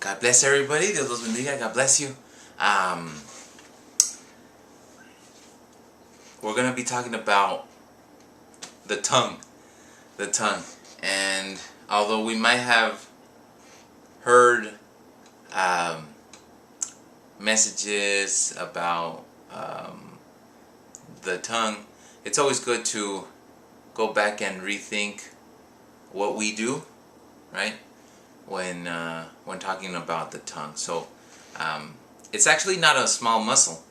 God bless everybody. Dios los bendiga. God bless you. We're going to be talking about the tongue. The tongue. And although we might have heard messages about the tongue, it's always good to go back and rethink what we do, right? When talking about the tongue. So it's actually not a small muscle.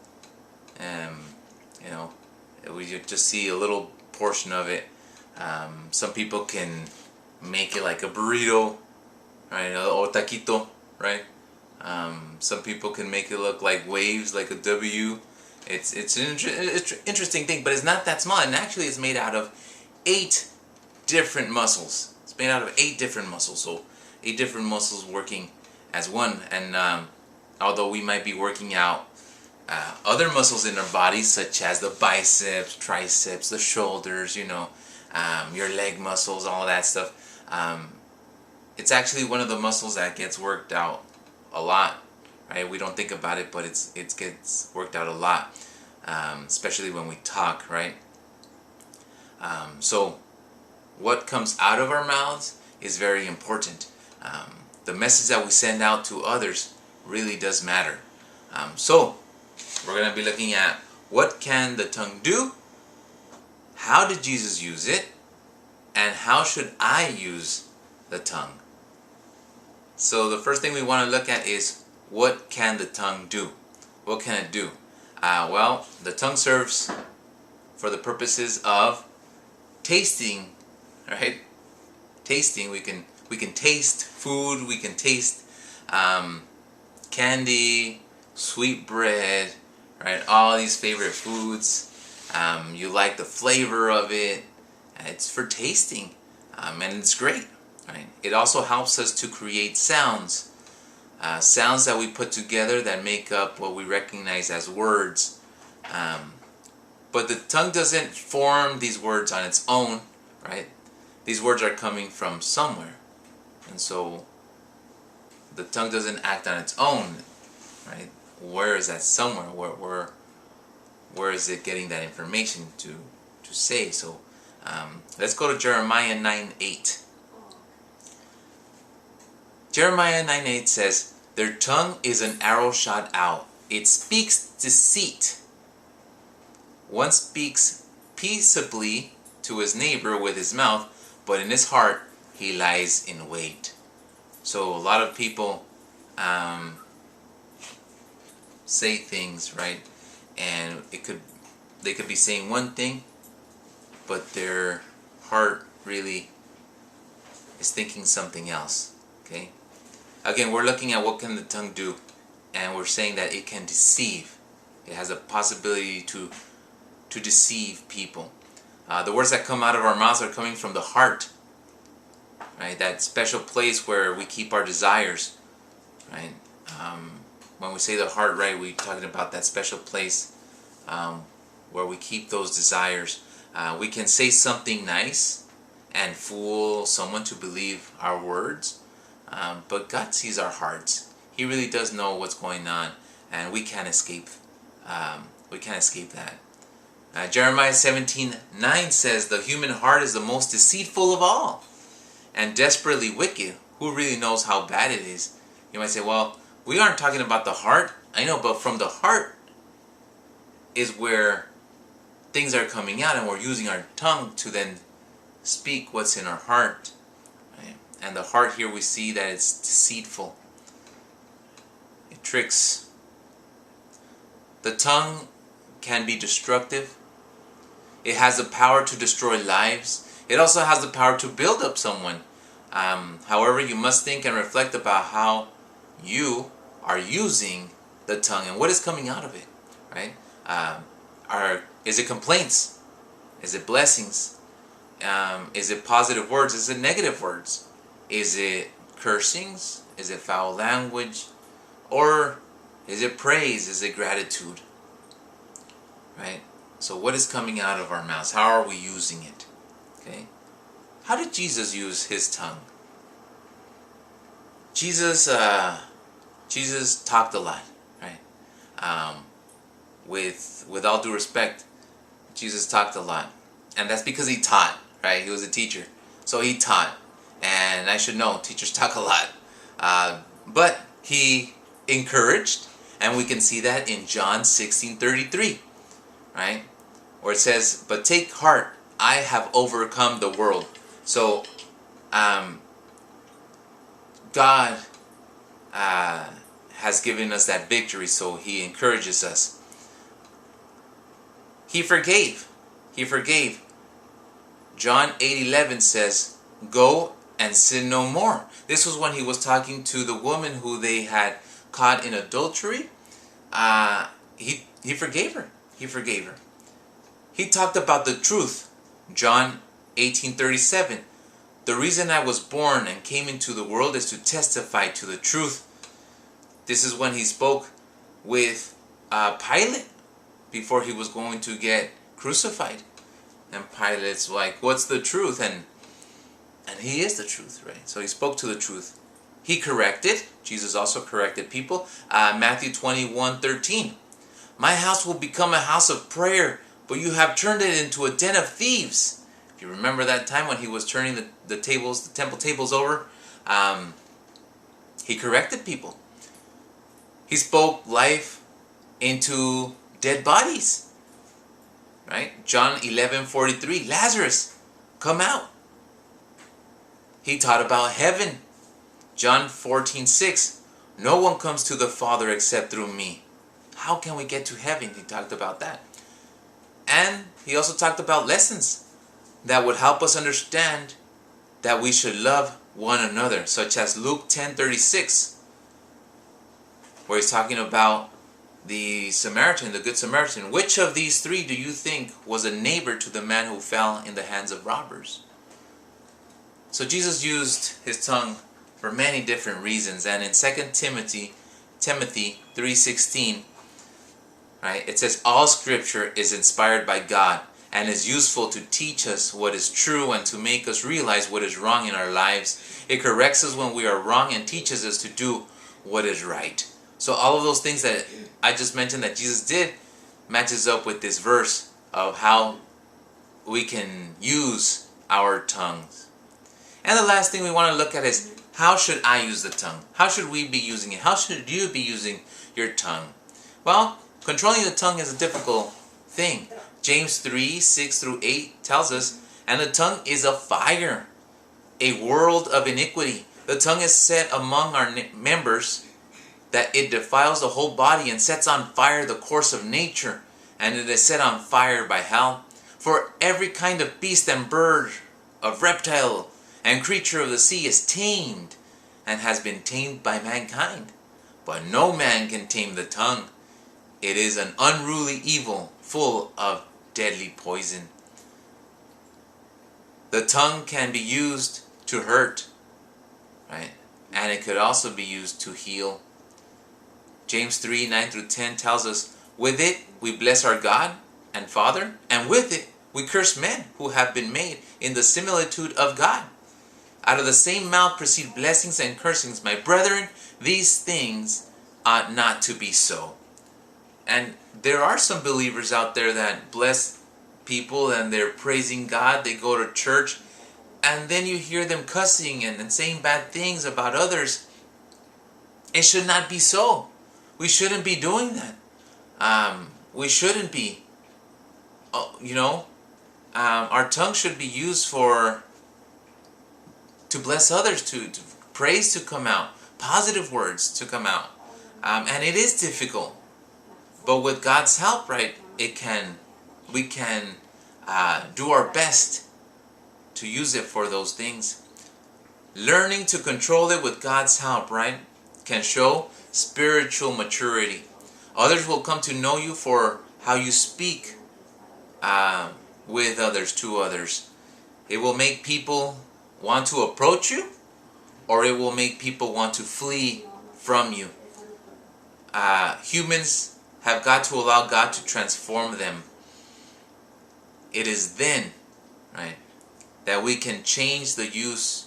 You know, we just see a little portion of it. Some people can make it like a burrito, right? Or taquito, right? Some people can make it look like waves, like a W. It's an interesting thing, but it's not that small. And actually, it's made out of 8 different muscles. It's made out of 8 different muscles. So 8 different muscles working as one. And although we might be working out other muscles in our bodies, such as the biceps, triceps, the shoulders, you know, your leg muscles, all of that stuff, it's actually one of the muscles that gets worked out a lot, right? We don't think about it, but it gets worked out a lot, especially when we talk, right? So what comes out of our mouths is very important. The message that we send out to others really does matter. So we're going to be looking at what can the tongue do, how did Jesus use it, and how should I use the tongue. So the first thing we want to look at is, what can the tongue do? What can it do? Well, the tongue serves for the purposes of tasting, right? Tasting. We can taste food. We can taste candy, sweet bread, right? All these favorite foods. You like the flavor of it. It's for tasting, and it's great, right? It also helps us to create sounds. Sounds that we put together that make up what we recognize as words. But the tongue doesn't form these words on its own, right? These words are coming from somewhere. And so the tongue doesn't act on its own, right? Where is that somewhere? Where is it getting that information to say? So let's go to Jeremiah 9:8. Jeremiah 9:8 says, "Their tongue is an arrow shot out. It speaks deceit. One speaks peaceably to his neighbor with his mouth, but in his heart he lies in wait." So a lot of people say things, right? And they could be saying one thing, but their heart really is thinking something else. Okay? Again, we're looking at what can the tongue do, and we're saying that it can deceive. It has a possibility to deceive people. The words that come out of our mouths are coming from the heart, right? That special place where we keep our desires, right? When we say the heart, right, we're talking about that special place where we keep those desires. We can say something nice and fool someone to believe our words, but God sees our hearts. He really does know what's going on, and we can't escape. We can't escape that. Jeremiah 17:9 says, "The human heart is the most deceitful of all, and desperately wicked. Who really knows how bad it is?" You might say, "Well, we aren't talking about the heart." I know, but from the heart is where things are coming out, and we're using our tongue to then speak what's in our heart. Right? And the heart here, we see that it's deceitful. It tricks. The tongue can be destructive. It has the power to destroy lives. It also has the power to build up someone. However, you must think and reflect about how you are using the tongue and what is coming out of it, right? Is it complaints? Is it blessings? Is it positive words? Is it negative words? Is it cursings? Is it foul language? Or is it praise? Is it gratitude? Right? So what is coming out of our mouths? How are we using it? Okay? How did Jesus use his tongue? Jesus Jesus talked a lot, right? With all due respect, Jesus talked a lot, and that's because he taught, right? He was a teacher, so he taught, and I should know teachers talk a lot, but he encouraged, and we can see that in John 16:33, right, where it says, "But take heart, I have overcome the world." So, God has given us that victory, so he encourages us. He forgave. He forgave. John 8:11 says, "Go and sin no more." This was when he was talking to the woman who they had caught in adultery. He forgave her. He forgave her. He talked about the truth. John 18:37. "The reason I was born and came into the world is to testify to the truth." This is when he spoke with Pilate before he was going to get crucified. And Pilate's like, "What's the truth?" And he is the truth, right? So he spoke to the truth. He corrected. Jesus also corrected people. Matthew 21:13. "My house will become a house of prayer, but you have turned it into a den of thieves." If you remember that time when he was turning the tables, the temple tables over, he corrected people. He spoke life into dead bodies. Right? John 11:43. "Lazarus, come out." He taught about heaven. John 14:6. "No one comes to the Father except through me." How can we get to heaven? He talked about that. And he also talked about lessons that would help us understand that we should love one another, such as Luke 10:36, where he's talking about the Samaritan, the Good Samaritan. "Which of these three do you think was a neighbor to the man who fell in the hands of robbers?" So Jesus used his tongue for many different reasons. And in 2 Timothy 3:16, right, it says, "All scripture is inspired by God and is useful to teach us what is true and to make us realize what is wrong in our lives. It corrects us when we are wrong and teaches us to do what is right." So all of those things that I just mentioned that Jesus did matches up with this verse of how we can use our tongues. And the last thing we want to look at is, how should I use the tongue? How should we be using it? How should you be using your tongue? Well, controlling the tongue is a difficult thing. James 3:6-8 tells us, "And the tongue is a fire, a world of iniquity. The tongue is set among our members, that it defiles the whole body and sets on fire the course of nature, and it is set on fire by hell. For every kind of beast and bird, of reptile and creature of the sea is tamed, and has been tamed by mankind. But no man can tame the tongue. It is an unruly evil, full of deadly poison." The tongue can be used to hurt, right? And it could also be used to heal. James 3:9-10 tells us, "With it we bless our God and Father, and with it we curse men who have been made in the similitude of God. Out of the same mouth proceed blessings and cursings. My brethren, these things ought not to be so." And there are some believers out there that bless people and they're praising God. They go to church, and then you hear them cussing and saying bad things about others. It should not be so. We shouldn't be doing that. We shouldn't be. Our tongue should be used to bless others, to praise to come out, positive words to come out. And it is difficult. But with God's help, right, we can do our best to use it for those things. Learning to control it with God's help, right, can show spiritual maturity. Others will come to know you for how you speak with others, to others. It will make people want to approach you, or it will make people want to flee from you. Humans have got to allow God to transform them. It is then, right, that we can change the use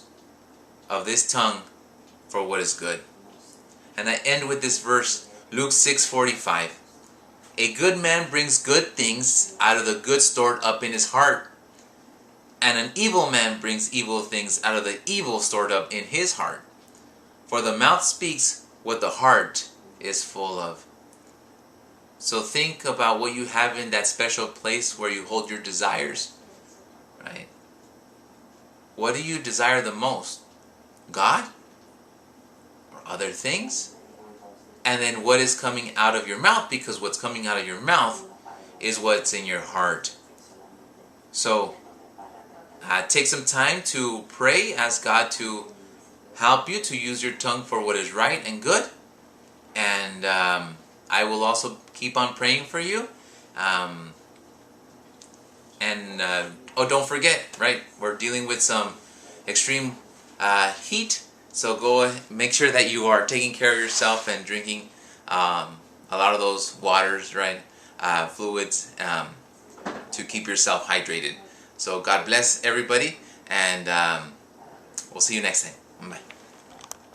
of this tongue for what is good. And I end with this verse, Luke 6:45. A good man brings good things out of the good stored up in his heart, and an evil man brings evil things out of the evil stored up in his heart. For the mouth speaks what the heart is full of. So think about what you have in that special place where you hold your desires, right? What do you desire the most? God? Or other things? And then what is coming out of your mouth? Because what's coming out of your mouth is what's in your heart. So take some time to pray, ask God to help you to use your tongue for what is right and good. And I will also keep on praying for you. Don't forget, right? We're dealing with some extreme heat. So go make sure that you are taking care of yourself and drinking a lot of those waters, right? Fluids to keep yourself hydrated. So God bless everybody, and we'll see you next time. Bye.